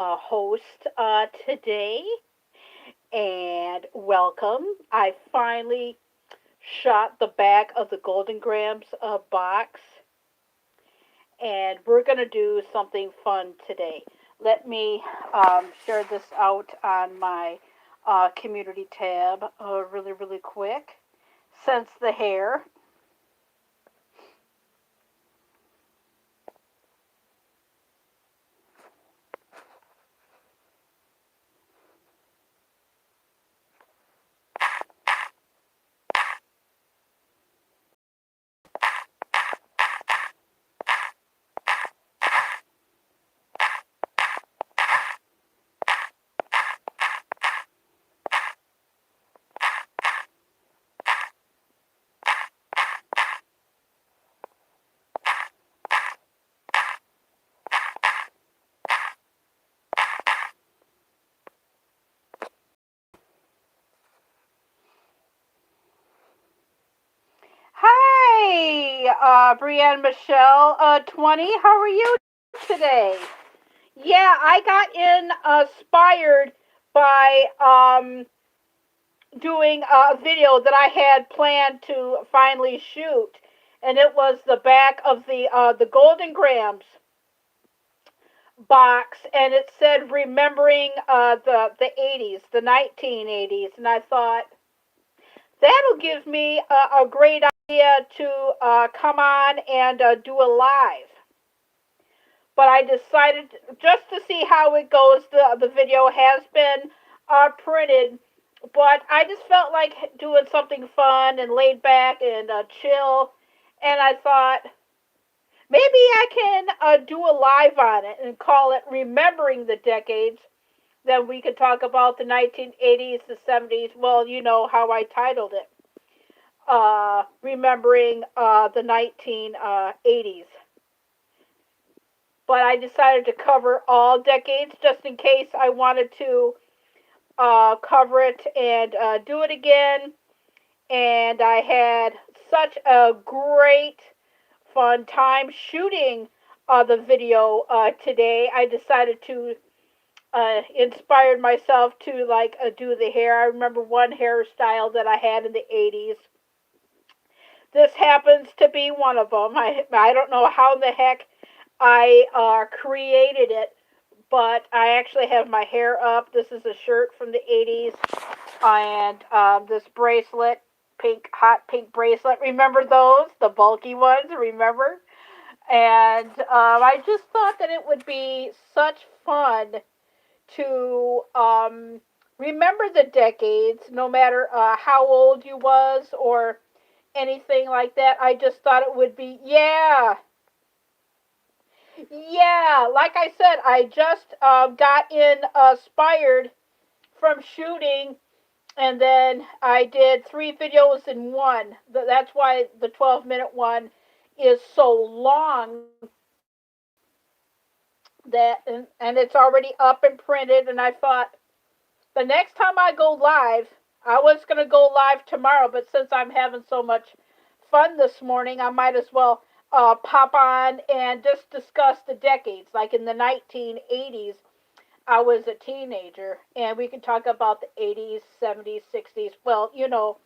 host today, and welcome. I finally shot the back of the Golden Grams box, and we're going to do something fun today. Let me share this out on my community tab really, really quick. Since the hair. Hi, Brienne Michelle, 20. How are you today? Yeah, I got inspired by doing a video that I had planned to finally shoot, and it was the back of the Golden Grams box, and it said remembering the 80s, the 1980s, and I thought that'll give me a great idea to come on and do a live. But I decided just to see how it goes. The video has been printed, but I just felt like doing something fun and laid back and chill, and I thought maybe I can do a live on it and call it "Remembering the Decades." Then we could talk about the 1980s, the 70s. Well, you know how I titled it, "Remembering the 1980s." But I decided to cover all decades just in case I wanted to cover it and do it again. And I had such a great fun time shooting the video today. I decided to inspired myself to like do the hair. I remember one hairstyle that I had in the 80s. This happens to be one of them. I don't know how in the heck I created it, but I actually have my hair up. This is a shirt from the 80s, and this bracelet, hot pink bracelet. Remember those? The bulky ones, remember? And I just thought that it would be such fun to remember the decades, no matter how old you was or anything like that. I just thought it would be, yeah, yeah, like I said, I just got inspired from shooting, and then I did three videos in one. That's why the 12-minute one is so long and it's already up and printed. And I thought the next time I go live, I was going to go live tomorrow, but since I'm having so much fun this morning, I might as well pop on and just discuss the decades. Like in the 1980s, I was a teenager, and we can talk about the 80s, 70s, 60s. Well, you know,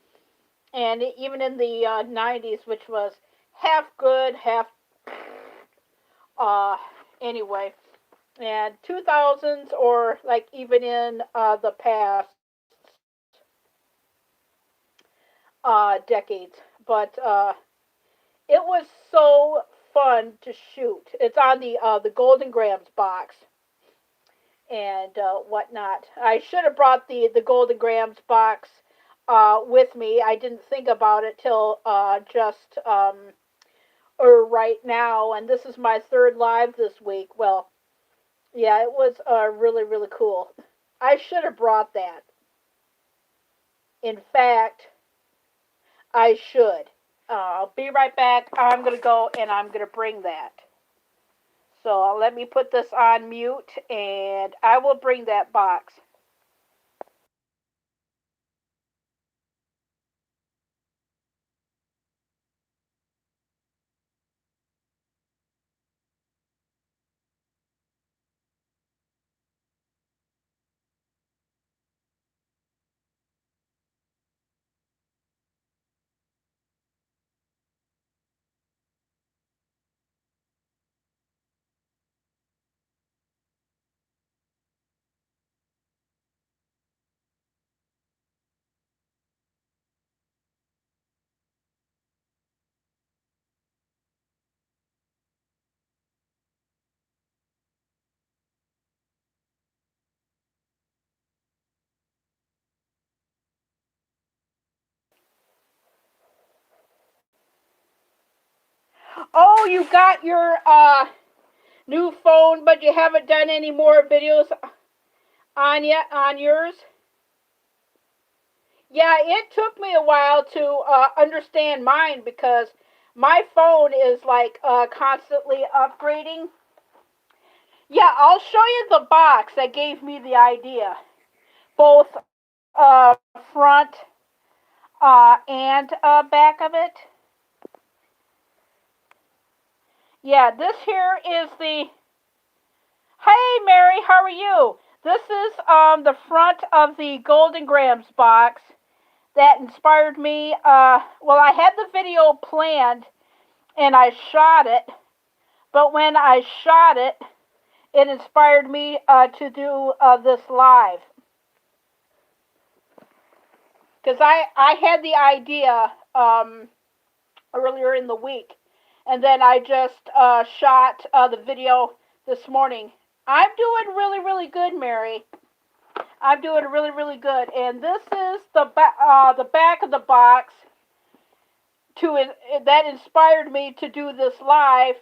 and even in the 90s, which was half good, half uh, anyway, and 2000s, or like even in the past decades. But it was so fun to shoot. It's on the Golden Grams box and whatnot. I should have brought the Golden Grams box with me. I didn't think about it till just or right now, and this is my third live this week. Well, yeah, it was really really cool. I should have brought that. In fact, I should. I'll be right back. I'm gonna go and I'm gonna bring that. So let me put this on mute, and I will bring that box. know you got your new phone, but you haven't done any more videos on yet on yours. Yeah, it took me a while to understand mine because my phone is like constantly upgrading. Yeah, I'll show you the box that gave me the idea, both front and back of it. Yeah, this here is the. Hey, Mary, how are you? This is the front of the Golden Grams box that inspired me. Well, I had the video planned and I shot it, but when I shot it, it inspired me to do this live. Because I had the idea earlier in the week, and then I just shot the video this morning. I'm doing really, really good, Mary. I'm doing really, really good. And this is the back of the box that inspired me to do this live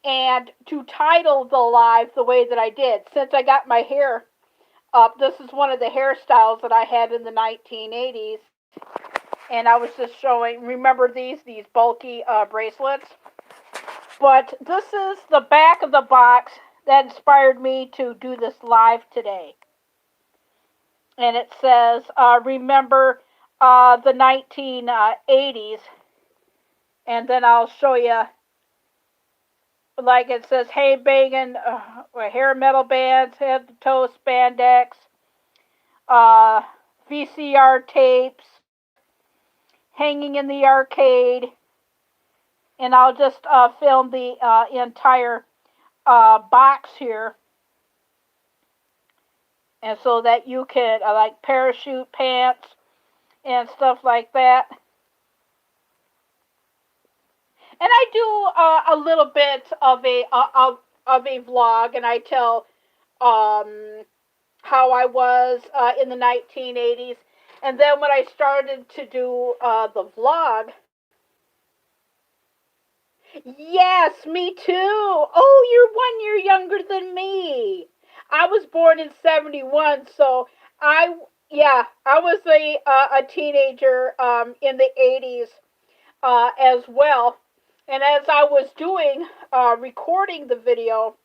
and to title the live the way that I did. Since I got my hair up, this is one of the hairstyles that I had in the 1980s. And I was just showing, remember these bulky bracelets? But this is the back of the box that inspired me to do this live today. And it says, remember the 1980s. And then I'll show you, like it says, hey, banging, hair metal bands, head to toe spandex, VCR tapes, hanging in the arcade. And I'll just film the entire box here. And so that you can, like parachute pants and stuff like that. And I do a little bit of a vlog, and I tell how I was in the 1980s. And then when I started to do the vlog, yes, me too. Oh, you're 1 year younger than me. I was born in 71, so I was a teenager in the 80s as well. And as I was doing recording the video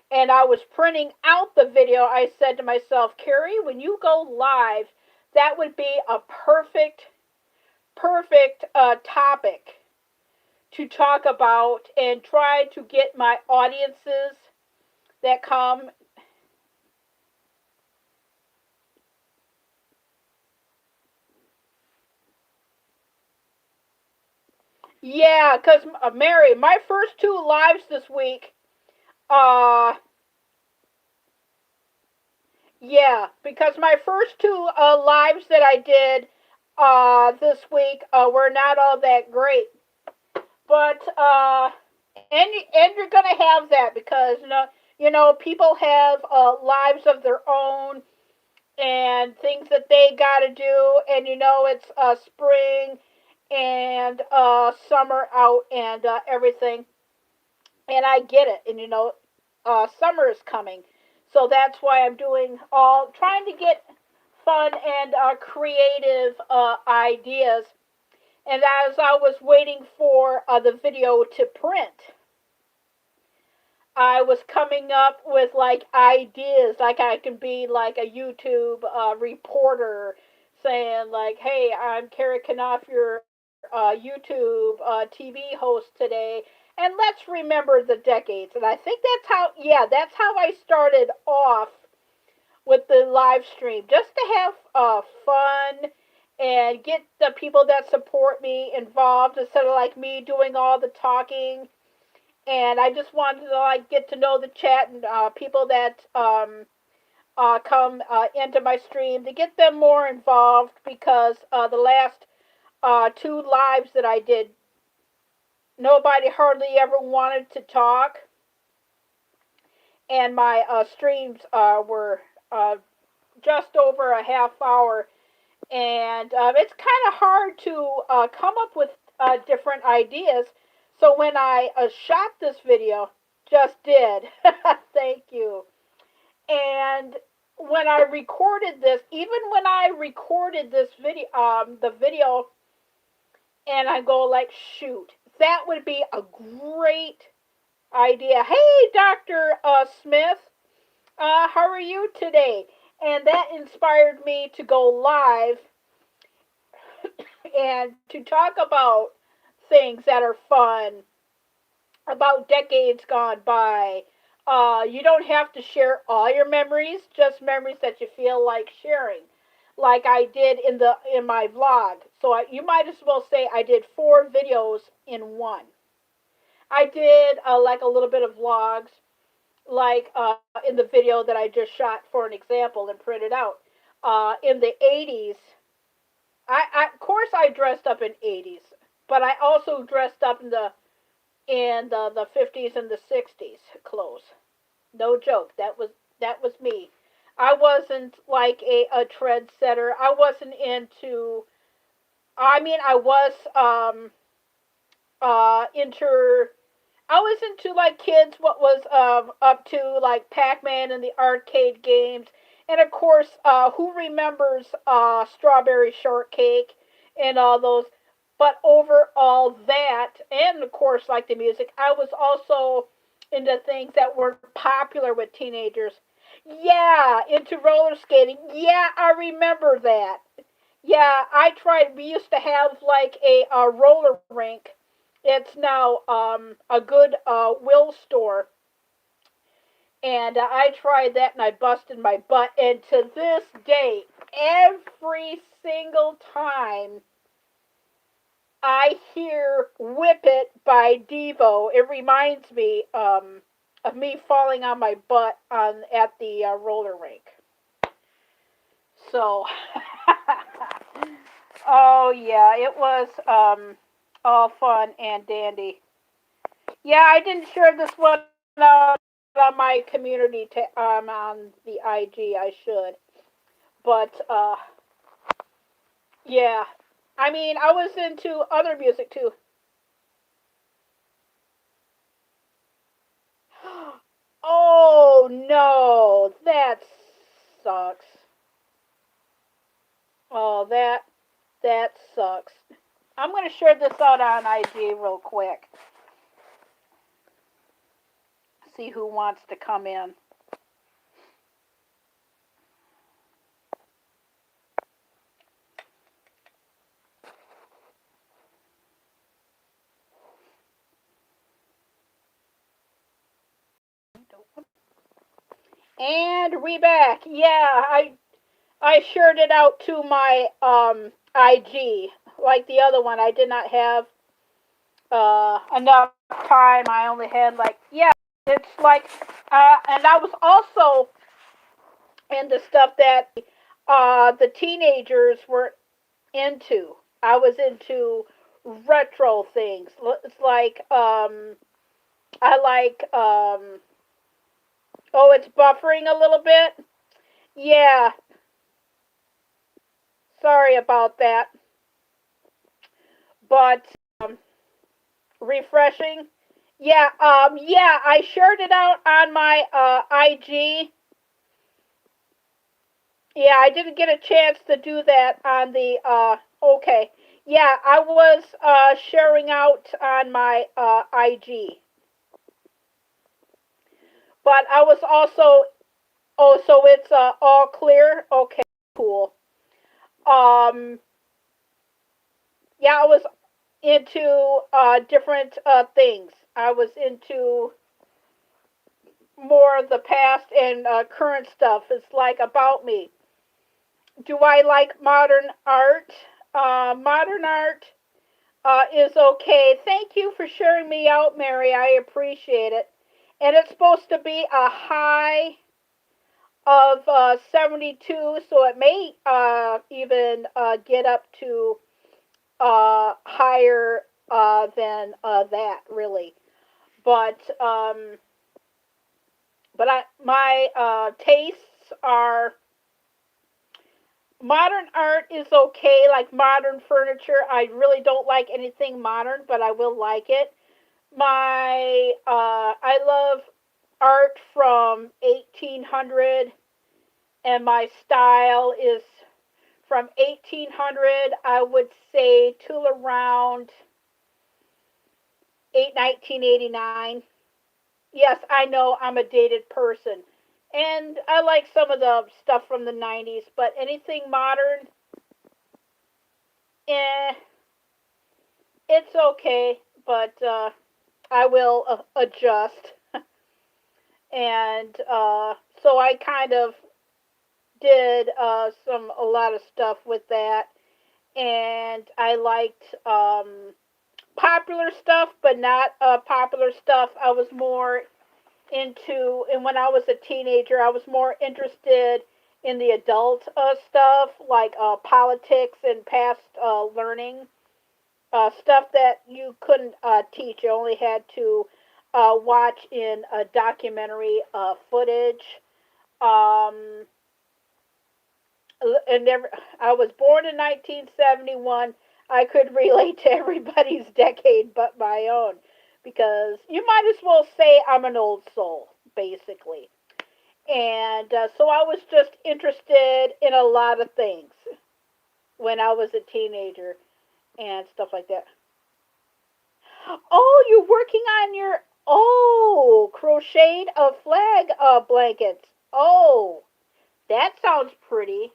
and I was printing out the video, I said to myself, Carrie, when you go live, that would be a perfect topic to talk about and try to get my audiences that come. Yeah, because Mary, my first two lives this week, uh, yeah, because my first two lives that I did this week were not all that great. But and you're gonna have that because people have lives of their own and things that they gotta do, and it's spring and summer out and everything, and I get it, and summer is coming, so that's why I'm doing all trying to get fun and creative ideas. And as I was waiting for the video to print, I was coming up with like ideas, like I can be like a YouTube reporter saying like, "Hey, I'm Carrie Knopf, your YouTube TV host today, and let's remember the decades." And I think that's how I started off with the live stream, just to have fun and get the people that support me involved instead of like me doing all the talking. And I just wanted to like get to know the chat and people that come into my stream to get them more involved because the last two lives that I did, nobody hardly ever wanted to talk, and my streams were just over a half hour, and it's kind of hard to come up with different ideas. So when I shot this video, just did, thank you. And when I recorded this, even when I recorded this video, the video, and I go like, shoot, that would be a great idea. Hey, Dr. Smith, how are you today? And that inspired me to go live and to talk about things that are fun, about decades gone by. You don't have to share all your memories, just memories that you feel like sharing, like I did in my vlog. So you might as well say I did 4 videos in one. I did like a little bit of vlogs, like in the video that I just shot for an example and printed out. In the 80s, of course I dressed up in 80s, but I also dressed up in the 50s and the 60s clothes. No joke. That was me. I wasn't like a trendsetter. I wasn't into. I mean, I was into. I was into like kids. What was up to like Pac-Man and the arcade games, and of course, who remembers Strawberry Shortcake and all those. But over all that, and of course, like the music, I was also into things that were popular with teenagers. Yeah, into roller skating. Yeah, I remember that. Yeah, I tried. We used to have like a roller rink. It's now a good will store, and I tried that and I busted my butt. And to this day, every single time I hear "Whip It" by Devo, it reminds me of me falling on my butt on at the roller rink. So, oh yeah, it was all fun and dandy. Yeah, I didn't share this one out on my community on the IG. I should, but yeah. I mean, I was into other music too. Oh no, that sucks. Oh, that sucks. I'm gonna share this out on IG real quick. See who wants to come in. And we back. Yeah, I shared it out to my IG. Like the other one, I did not have enough time. I only had like, yeah, it's like and I was also into stuff that the teenagers were into. I was into retro things. It's like I like oh, it's buffering a little bit. Yeah, sorry about that. But refreshing. Yeah, I shared it out on my IG. Yeah, I didn't get a chance to do that on the okay. Yeah, I was sharing out on my IG. But I was also, oh, so it's all clear? Okay, cool. Um yeah, I was into different things. I was into more of the past and current stuff. It's like about me. Do I like modern art? Modern art is okay. Thank you for sharing me out, Mary. I appreciate it. And it's supposed to be a high of 72, so it may even get up to higher than that, really. But my tastes are modern art is okay, like modern furniture. I really don't like anything modern, but I will like it. I love art from 1800, and my style is from 1800, I would say, to around 1989. Yes, I know I'm a dated person. And I like some of the stuff from the 90s, but anything modern, eh, it's okay, but I will adjust. And so I kind of did a lot of stuff with that. And I liked popular stuff, but not popular stuff. I was more into, and when I was a teenager, I was more interested in the adult stuff, like politics and past learning, stuff that you couldn't teach. You only had to watch in documentary footage. Um, and never, I was born in 1971. I could relate to everybody's decade but my own, because you might as well say I'm an old soul, basically. And so I was just interested in a lot of things when I was a teenager and stuff like that. Oh, you're working on your, oh, crocheted flag blankets. Oh, that sounds pretty.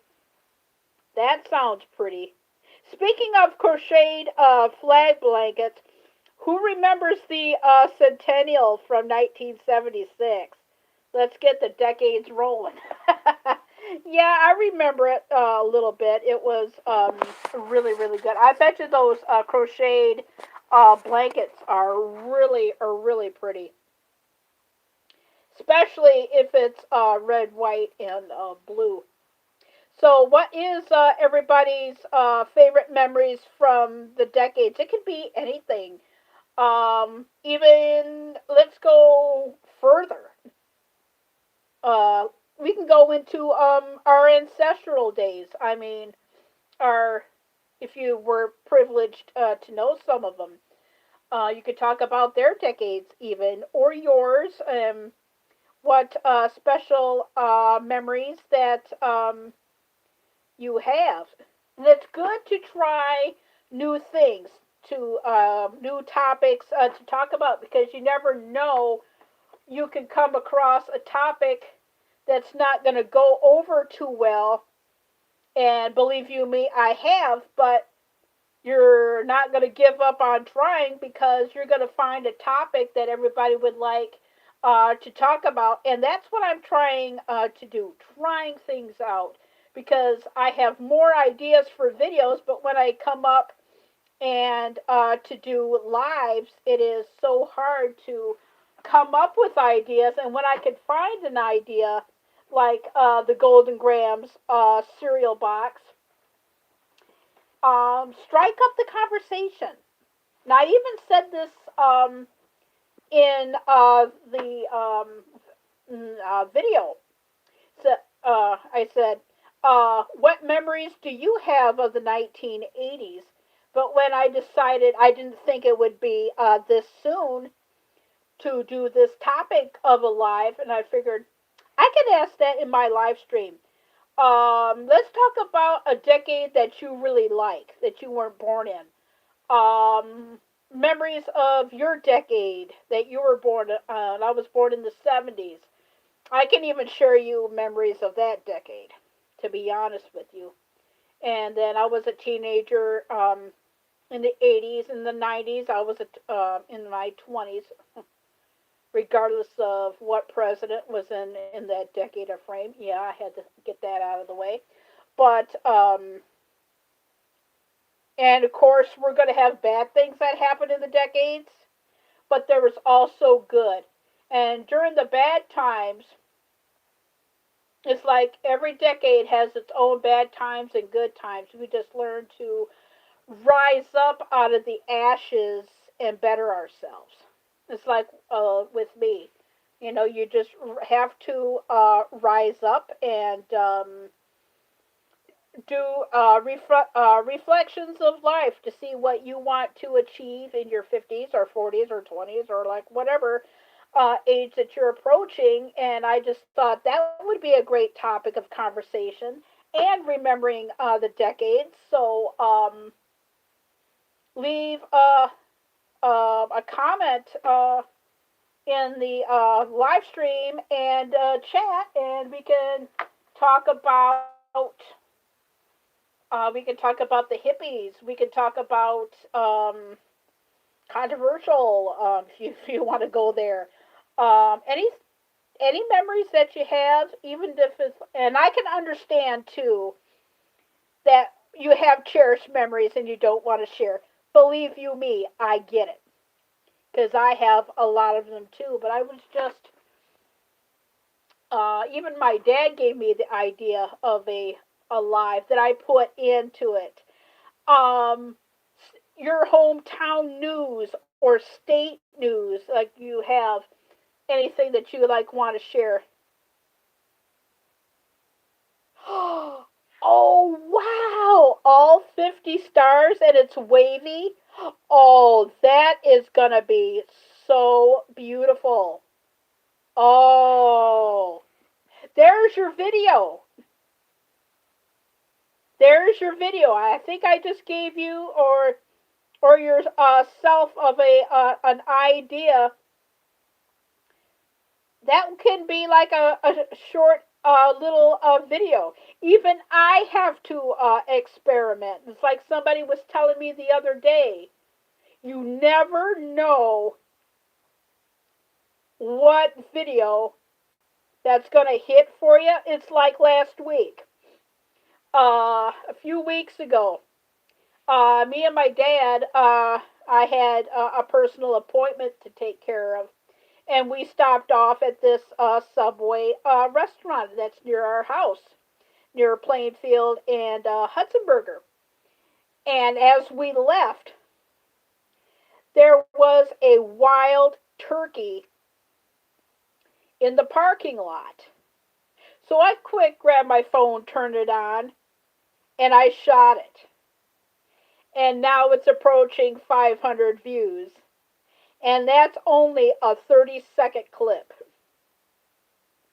That sounds pretty. Speaking of crocheted flag blankets, who remembers the Centennial from 1976? Let's get the decades rolling. Yeah, I remember it a little bit. It was really, really good. I bet you those crocheted blankets are really pretty, especially if it's red, white, and blue. So, what is everybody's favorite memories from the decades? It could be anything. Even let's go further. Uh, we can go into our ancestral days. I mean, our if you were privileged to know some of them, you could talk about their decades even or yours. What special memories that you have. And it's good to try new things, to new topics to talk about, because you never know, you can come across a topic that's not going to go over too well. And believe you me, I have, but you're not going to give up on trying, because you're going to find a topic that everybody would like to talk about. And that's what I'm trying to do, trying things out, because I have more ideas for videos, but when I come up and to do lives, it is so hard to come up with ideas. And when I can find an idea, like the Golden Grams cereal box, strike up the conversation. Now, I even said this in the video. So, I said, what memories do you have of the 1980s? But when I decided, I didn't think it would be this soon to do this topic of a live, and I figured I could ask that in my live stream. Let's talk about a decade that you really like, that you weren't born in. Memories of your decade that you were born in. I was born in the 70s. I can even share you memories of that decade, to be honest with you. And then I was a teenager in the 80s. In the 90s, I was in my 20s, regardless of what president was in that decade of frame. Yeah, I had to get that out of the way. But and of course, we're going to have bad things that happen in the decades, but there was also good. And during the bad times, it's like every decade has its own bad times and good times. We just learn to rise up out of the ashes and better ourselves. It's like with me. You know, you just have to rise up and do reflections of life to see what you want to achieve in your 50s or 40s or 20s or like whatever age that you're approaching. And I just thought that would be a great topic of conversation and remembering the decades. So leave a comment in the live stream and chat, and we can talk about we can talk about the hippies. We can talk about controversial if you want to go there. Any memories that you have, even if it's, and I can understand too that you have cherished memories and you don't want to share. Believe you me, I get it because I have a lot of them too. But I was just even my dad gave me the idea of a live that I put into it. Um, your hometown news or state news, like you have anything that you like want to share. Oh wow! All 50 stars and it's wavy. Oh, that is gonna be so beautiful. Oh, there's your video. There's your video. I think I just gave you or your self of a an idea that can be like a short little video. Even I have to experiment. It's like somebody was telling me the other day. You never know what video that's going to hit for you. It's like last week, a few weeks ago. Me and my dad, I had a personal appointment to take care of, and we stopped off at this Subway restaurant that's near our house, near Plainfield and Hudsonburger. And as we left, there was a wild turkey in the parking lot. So I quick grabbed my phone, turned it on, and I shot it. And now it's approaching 500 views. And that's only a 30-second clip.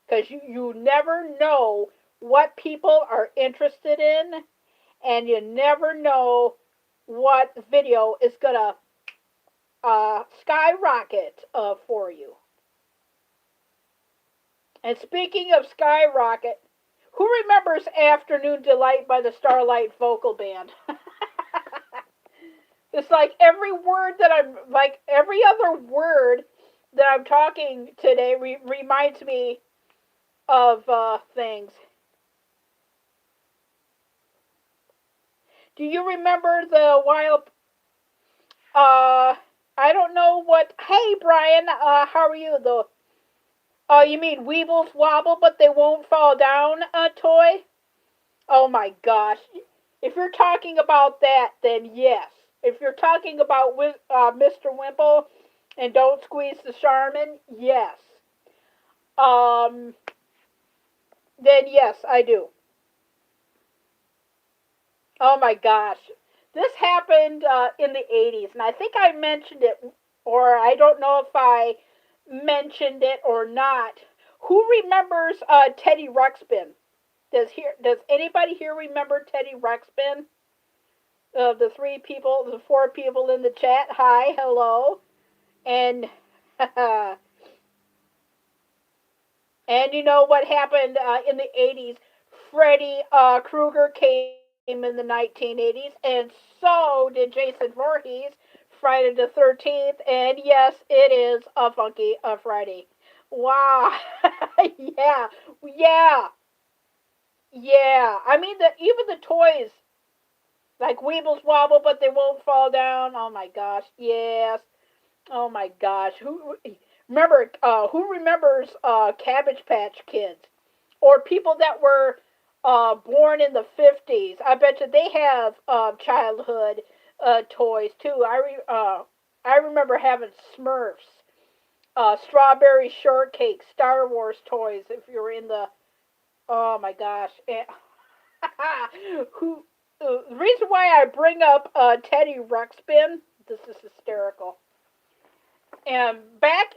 Because you never know what people are interested in, and you never know what video is going to skyrocket for you. And speaking of skyrocket, who remembers Afternoon Delight by the Starlight Vocal Band? It's like every word that I'm, like every other word that I'm talking today reminds me of things. Do you remember the wild, uh, I don't know what, hey Brian, how are you? Oh, you mean Weebles wobble but they won't fall down toy? Oh my gosh. If you're talking about that, then yes. If you're talking about Mr. Wimple and Don't Squeeze the Charmin, yes. Um, then yes, I do. Oh my gosh. This happened in the 80s, and I think I mentioned it, or I don't know if I mentioned it or not. Who remembers Teddy Ruxpin? Does anybody here remember Teddy Ruxpin? The three people, the four people in the chat. Hi, hello, and and you know what happened in the 80s? Freddy Krueger came in the 1980s, and so did Jason Voorhees, Friday the 13th, and yes, it is a funky Friday. Wow, yeah, yeah, yeah. I mean, even the toys like Weebles wobble, but they won't fall down. Oh my gosh, yes. Oh my gosh, who remembers Cabbage Patch Kids or people that were born in the 50s? I bet you they have childhood toys too. I remember having Smurfs, strawberry shortcake, Star Wars toys. If you were in the, oh my gosh, Who? The reason why I bring up Teddy Ruxpin, this is hysterical. And back,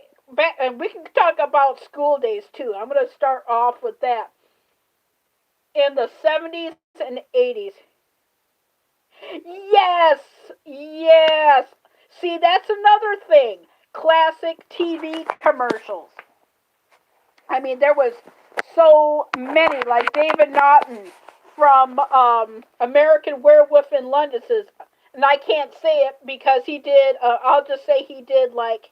and we can talk about school days too. I'm going to start off with that. In the 70s and 80s. Yes, yes. See, that's another thing. Classic TV commercials. I mean, there was so many, like David Naughton from American Werewolf in London says, and I can't say it because he did. I'll just say he did like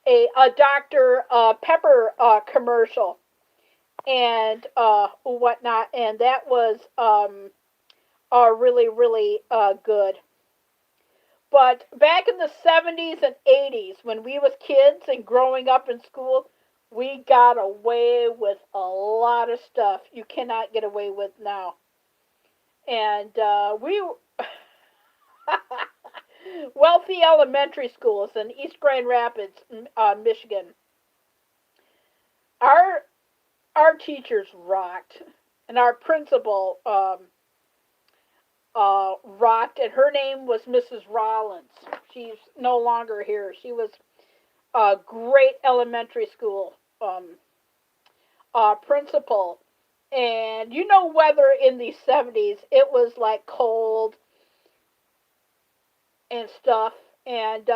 a Dr. Pepper commercial and whatnot, and that was really good. But back in the 70s and 80s, when we was kids and growing up in school, we got away with a lot of stuff you cannot get away with now. And we wealthy elementary schools in East Grand Rapids, Michigan. Our our teachers rocked, and our principal rocked, and her name was Mrs. Rollins. She's no longer here. She was a great elementary school principal. And you know, weather in the 70s, it was like cold and stuff. And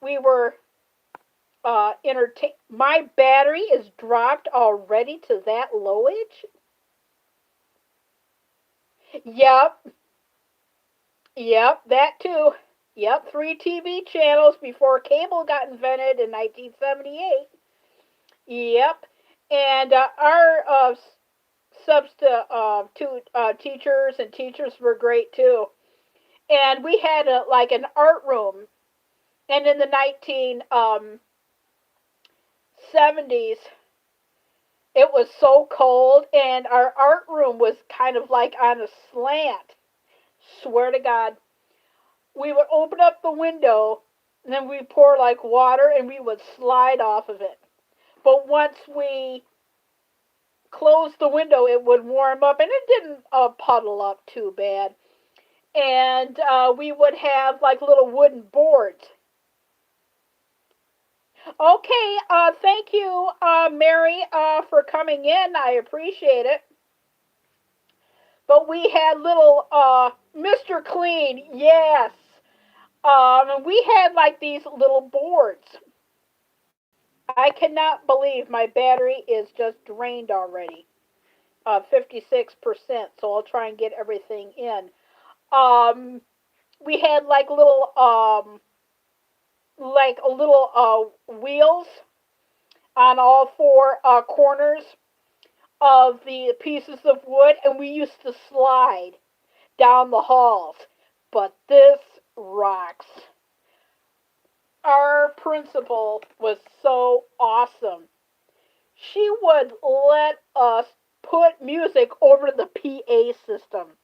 we were entertained. My battery is dropped already to that lowage. Yep, yep, that too. Yep, three TV channels before cable got invented in 1978. Yep, and our substitute teachers and teachers were great too. And we had like an art room, and in the 1970s, it was so cold, and our art room was kind of like on a slant. Swear to God, we would open up the window, and then we pour like water, and we would slide off of it. But once we closed the window, it would warm up, and it didn't puddle up too bad. And we would have like little wooden boards. Okay, thank you, Mary, for coming in. I appreciate it. But we had little Mr. Clean, yes. And we had like these little boards. I cannot believe my battery is just drained already. 56%, so I'll try and get everything in. Um, we had like a little wheels on all four corners of the pieces of wood, and we used to slide down the halls. But this rocks. Our principal was so awesome. She would let us put music over the PA system.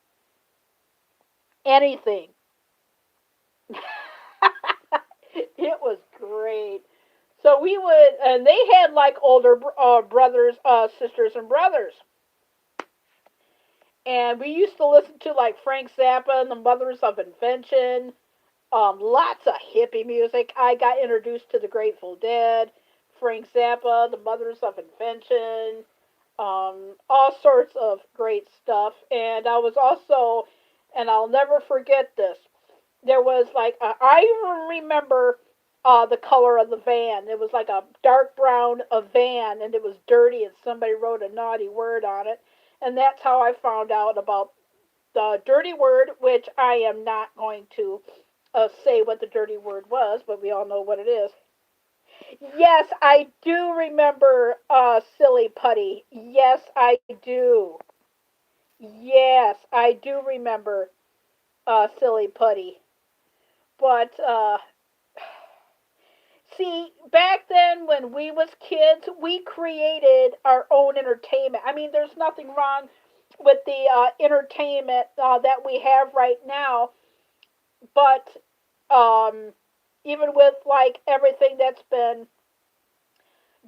Anything. It was great. So we would, and they had like older brothers, sisters, and brothers. And we used to listen to like Frank Zappa and the Mothers of Invention. Lots of hippie music. I got introduced to the Grateful Dead, Frank Zappa, the Mothers of Invention, all sorts of great stuff. And I was also, and I'll never forget this. There was like I even remember the color of the van. It was like a dark brown van, and it was dirty, and somebody wrote a naughty word on it. And that's how I found out about the dirty word, which I am not going to say what the dirty word was, but we all know what it is. Yes, I do remember Silly Putty. Yes, I do. Yes, I do remember Silly Putty. But see, back then when we was kids, we created our own entertainment. I mean, there's nothing wrong with the entertainment that we have right now, but um, even with like everything that's been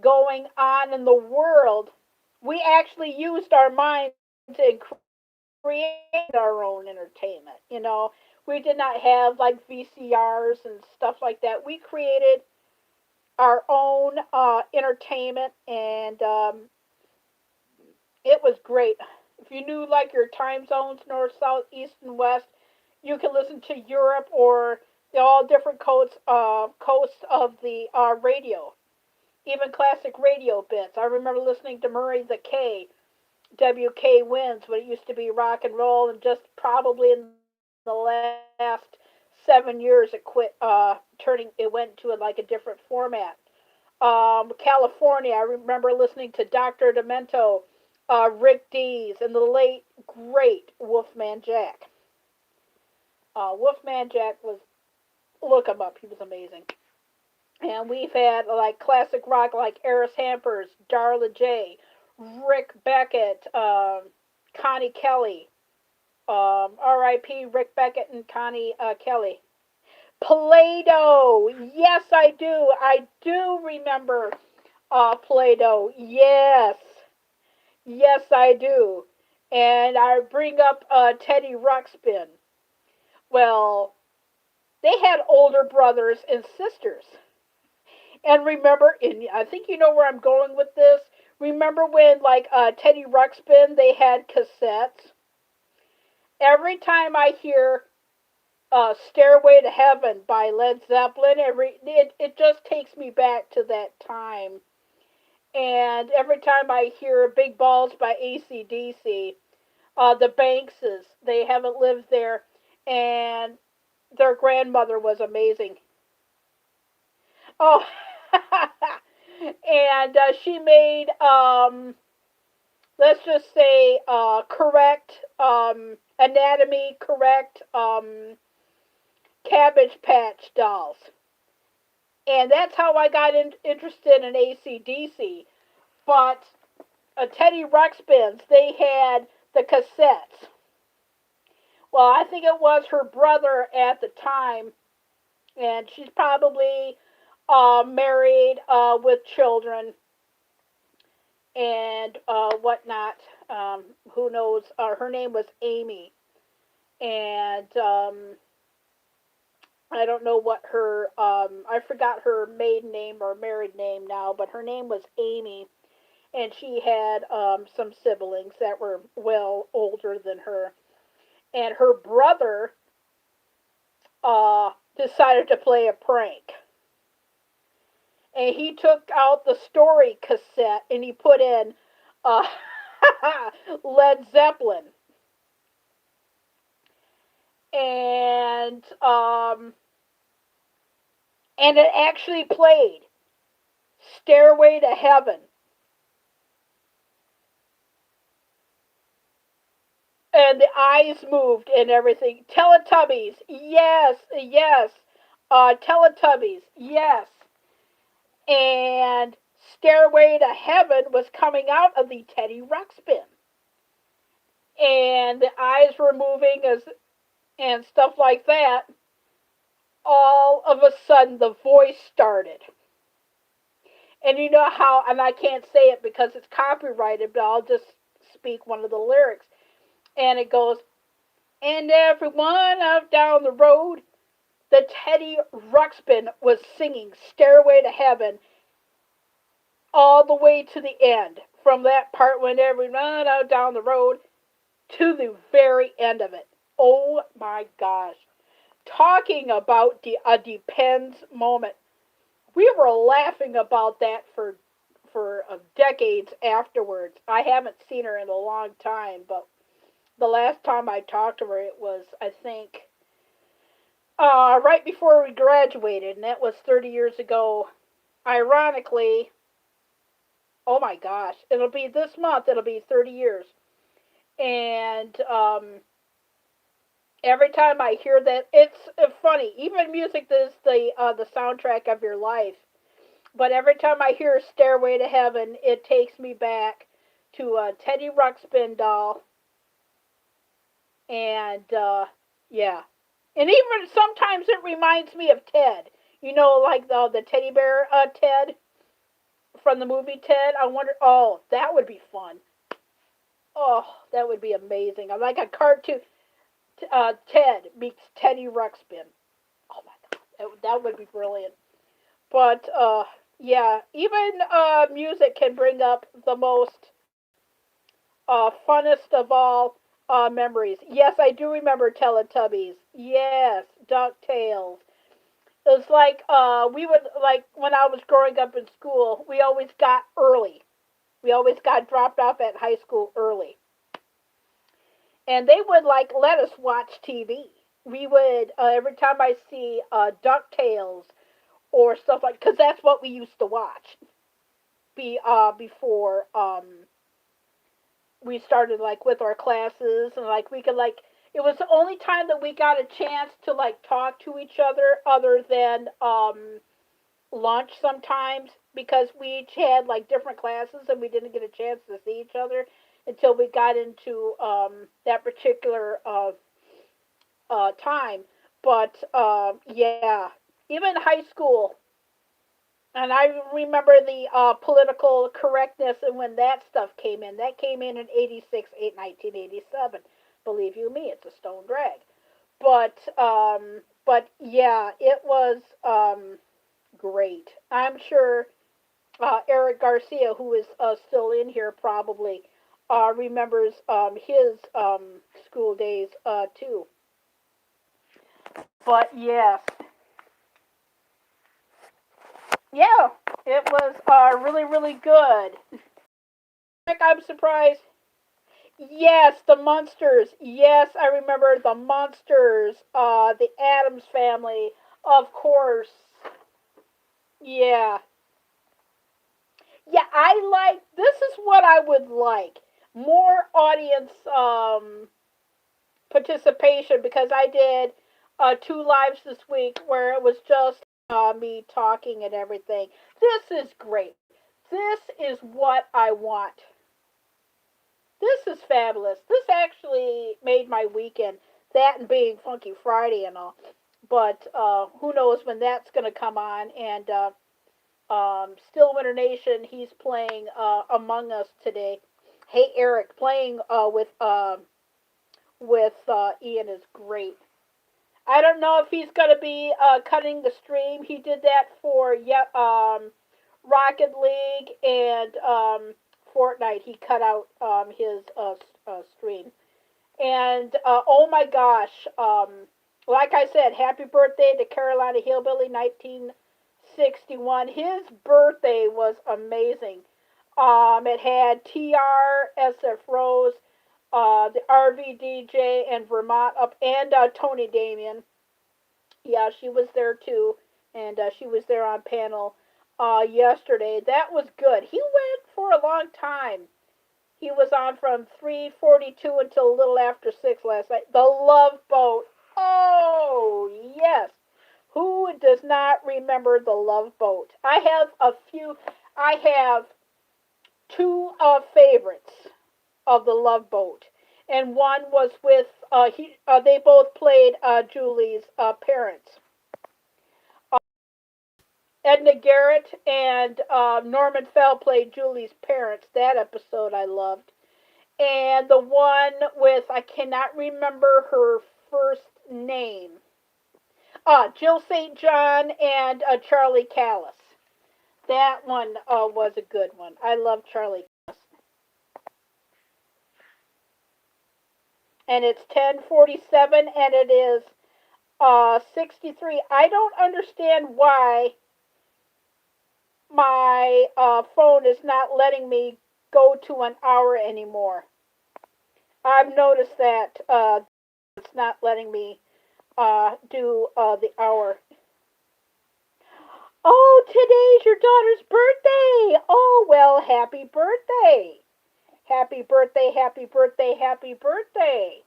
going on in the world, we actually used our minds to created our own entertainment. We did not have like VCRs and stuff like that. We created our own entertainment, and it was great. If you knew like your time zones, north, south, east, and west, you can listen to Europe or all different coasts of the radio, even classic radio bits. I remember listening to Murray the K, WK Wins, when it used to be rock and roll, and just probably in the last 7 years it quit turning. It went to like a different format. California, I remember listening to Dr. Demento, Rick Dees, and the late great Wolfman Jack. Wolfman Jack was, look him up, he was amazing. And we've had like classic rock like Eris Hampers, Darla J, Rick Beckett, Connie Kelly, R.I.P. Rick Beckett and Connie Kelly. Play-Doh. Yes, I do. I do remember Play-Doh. Yes. Yes, I do. And I bring up Teddy Ruxpin. Well, they had older brothers and sisters. And remember, and I think you know where I'm going with this. Remember when, like, Teddy Ruxpin, they had cassettes? Every time I hear Stairway to Heaven by Led Zeppelin, it just takes me back to that time. And every time I hear Big Balls by AC/DC, the Bankses, they haven't lived there, and their grandmother was amazing. Oh, and she made, let's just say, correct, anatomy correct, Cabbage Patch dolls. And that's how I got interested in AC/DC. But Teddy Ruxpin's, they had the cassettes. Well, I think it was her brother at the time, and she's probably married with children and whatnot. Who knows? Her name was Amy, and I don't know what her I forgot her maiden name or married name now, but her name was Amy, and she had some siblings that were well older than her, and her brother decided to play a prank, and he took out the story cassette and he put in uh, Led Zeppelin, and it actually played Stairway to Heaven. And the eyes moved and everything. Teletubbies, yes, yes. Teletubbies, yes. And Stairway to Heaven was coming out of the Teddy Ruxpin. And the eyes were moving as and stuff like that. All of a sudden, the voice started. And you know how, and I can't say it because it's copyrighted, but I'll just speak one of the lyrics. And it goes, and everyone up down the road, the Teddy Ruxpin was singing Stairway to Heaven all the way to the end. From that part when everyone out down the road to the very end of it. Oh my gosh. Talking about a depends moment. We were laughing about that for decades afterwards. I haven't seen her in a long time, but the last time I talked to her, it was, I think, right before we graduated, and that was 30 years ago. Ironically, oh my gosh, it'll be this month, it'll be 30 years. And every time I hear that, it's funny. Even music is the soundtrack of your life. But every time I hear Stairway to Heaven, it takes me back to a Teddy Ruxpin doll. And, yeah. And even sometimes it reminds me of Ted. You know, like the teddy bear Ted from the movie Ted. I wonder, oh, that would be fun. Oh, that would be amazing. I'm like a cartoon. Ted meets Teddy Ruxpin. Oh my god, that would be brilliant. But yeah, even music can bring up the most funnest of all memories. Yes, I do remember Teletubbies. Yes, DuckTales. It was like we would like when I was growing up in school. We always got early. We always got dropped off at high school early, and they would like let us watch TV. We would every time I see DuckTales or stuff like because that's what we used to watch. Before we started like with our classes and like we could like it was the only time that we got a chance to like talk to each other than lunch sometimes because we each had like different classes and we didn't get a chance to see each other until we got into that particular time. But yeah, even high school, and I remember the political correctness and when that stuff came in. That came in 86, 8, 1987. Believe you me, it's a stone drag. But yeah, it was great. I'm sure Eric Garcia, who is still in here, probably remembers his school days too. But yes, yeah, it was really, really good. I'm surprised. Yes, the Munsters. Yes, I remember the Munsters. The Adams Family, of course. Yeah, yeah. I like. This is what I would like more audience participation because I did two lives this week where it was just me talking and everything. This is great. This is what I want. This is fabulous. This actually made my weekend. That and being Funky Friday and all. But who knows when that's going to come on. And Still Winter Nation, he's playing Among Us today. Hey Eric, playing with Ian is great. I don't know if he's going to be cutting the stream. He did that for Rocket League and Fortnite. He cut out his stream. And oh my gosh, like I said, happy birthday to Carolina Hillbilly 1961. His birthday was amazing. It had TR, SF Rose, the RVDJ, and Vermont up, and Tony Damien. Yeah, she was there too, and she was there on panel yesterday. That was good. He went for a long time. He was on from 3:42 until a little after 6 last night. The Love Boat. Oh, yes. Who does not remember the Love Boat? I have a few. I have two favorites of the Love Boat, and one was with they both played Julie's parents. Edna Garrett and Norman Fell played Julie's parents. That episode I loved. And the one with I cannot remember her first name. Jill St. John and Charlie Callis. That one was a good one. I love Charlie. And it's 10:47, and it is 63. I don't understand why my phone is not letting me go to an hour anymore. I've noticed that it's not letting me do the hour. Oh, today's your daughter's birthday. Oh, well, happy birthday. Happy birthday, happy birthday, happy birthday.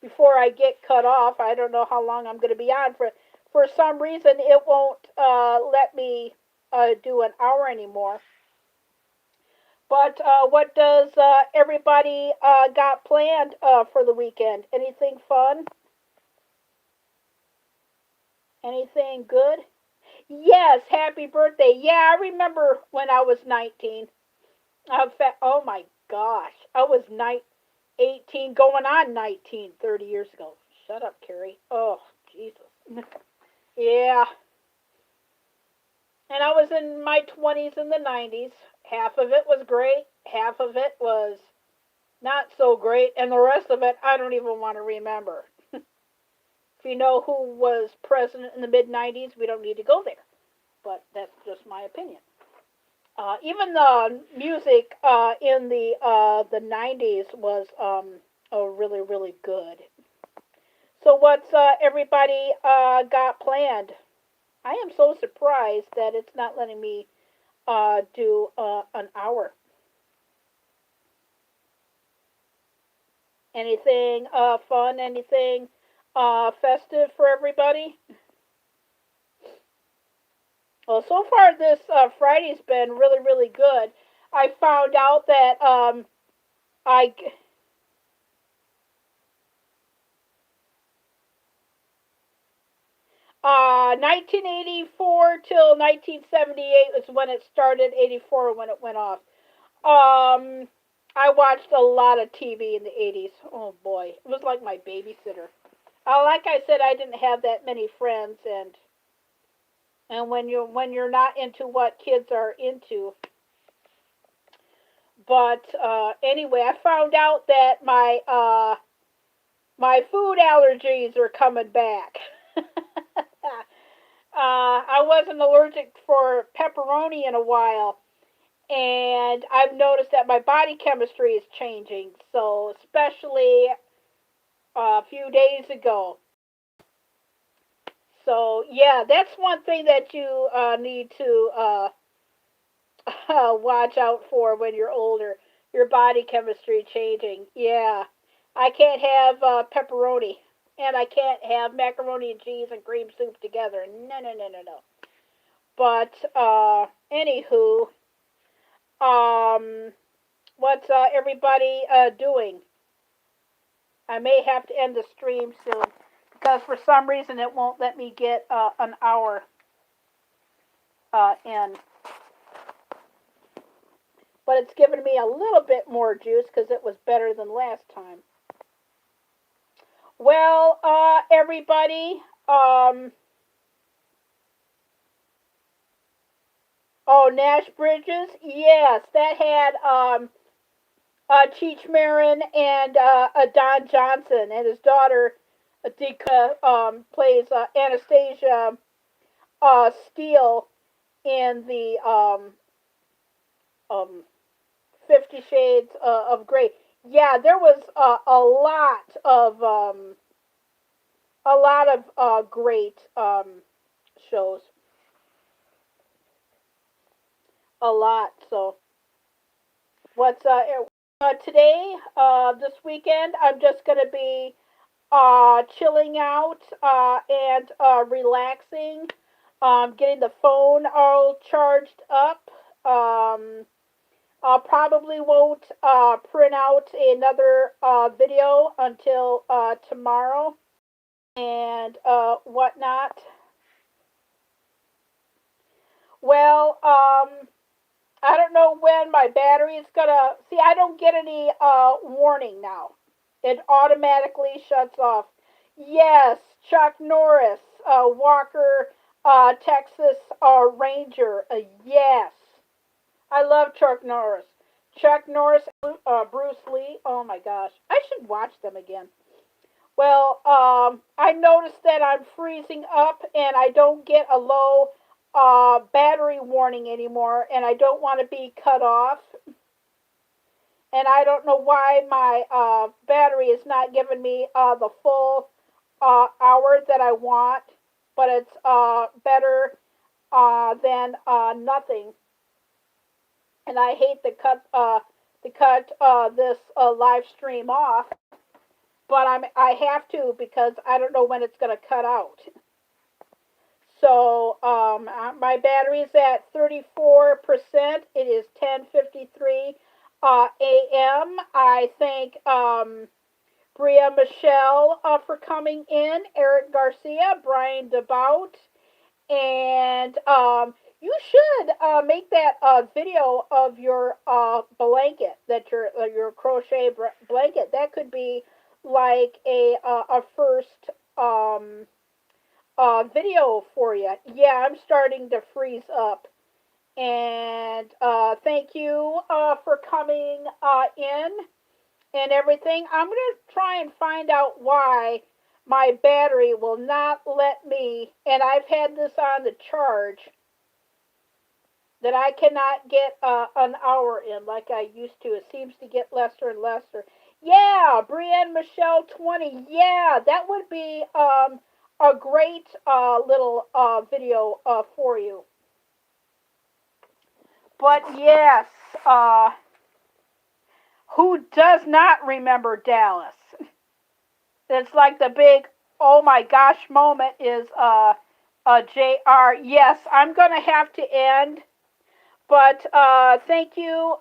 Before I get cut off, I don't know how long I'm going to be on. For some reason, it won't let me do an hour anymore. But what does everybody got planned for the weekend? Anything fun? Anything good? Yes, happy birthday. Yeah, I remember when I was 19. Oh my gosh. I was 18, going on 19, 30 years ago. Shut up, Carrie. Oh, Jesus. Yeah. And I was in my 20s in the 90s. Half of it was great, half of it was not so great, and the rest of it I don't even want to remember. If you know who was president in the mid 90s, we don't need to go there. But that's just my opinion. Even the music in the 90s was really really good. So what's everybody got planned? I am so surprised that it's not letting me do an hour. Anything fun? Anything festive for everybody? Well, so far this Friday's been really really good. I found out that I 1984 till 1978 was when it started. 84 when it went off. Um, I watched a lot of TV in the 80s. Oh boy, it was like my babysitter. Like I said, I didn't have that many friends, and when you're not into what kids are into. But anyway, I found out that my food allergies are coming back. I wasn't allergic for pepperoni in a while, and I've noticed that my body chemistry is changing. So, especially a few days ago. So, yeah, that's one thing that you need to watch out for when you're older. Your body chemistry changing. Yeah, I can't have pepperoni, and I can't have macaroni and cheese and cream soup together. No, no, no, no, no. But anywho, um, what's everybody doing? I may have to end the stream soon because for some reason it won't let me get an hour in. But it's given me a little bit more juice because it was better than last time. Well, everybody, oh, Nash Bridges, yes, that had Cheech Marin and Don Johnson, and his daughter Dakota plays Anastasia Steele in the um, 50 Shades of Grey. Yeah, there was a lot of great shows, a lot. So what's today? This weekend, I'm just gonna be chilling out and relaxing. Getting the phone all charged up. Um, I probably won't print out another video until tomorrow and whatnot. Well, I don't know when my battery is gonna. See, I don't get any warning now. It automatically shuts off. Yes, Chuck Norris, Walker, Texas Ranger. Yes, I love Chuck Norris. Chuck Norris, Bruce Lee. Oh my gosh, I should watch them again. Well, I noticed that I'm freezing up and I don't get a low battery warning anymore, and I don't want to be cut off. And I don't know why my battery is not giving me the full hour that I want, but it's better than nothing. And I hate to cut this live stream off, but I have to because I don't know when it's going to cut out. So my battery is at 34%. It is 10:53 a.m. I thank Bria Michelle for coming in, Eric Garcia, Brian DeBout, and You should make that video of your blanket, that your crochet blanket. That could be like a first um, video for you. Yeah, I'm starting to freeze up. And thank you for coming in and everything. I'm going to try and find out why my battery will not let me, and I've had this on the charge, that I cannot get an hour in like I used to. It seems to get lesser and lesser. Yeah, Brienne Michelle 20. Yeah, that would be a great little video for you. But yes, who does not remember Dallas? It's like the big oh my gosh moment is JR. Yes, I'm gonna have to end. But thank you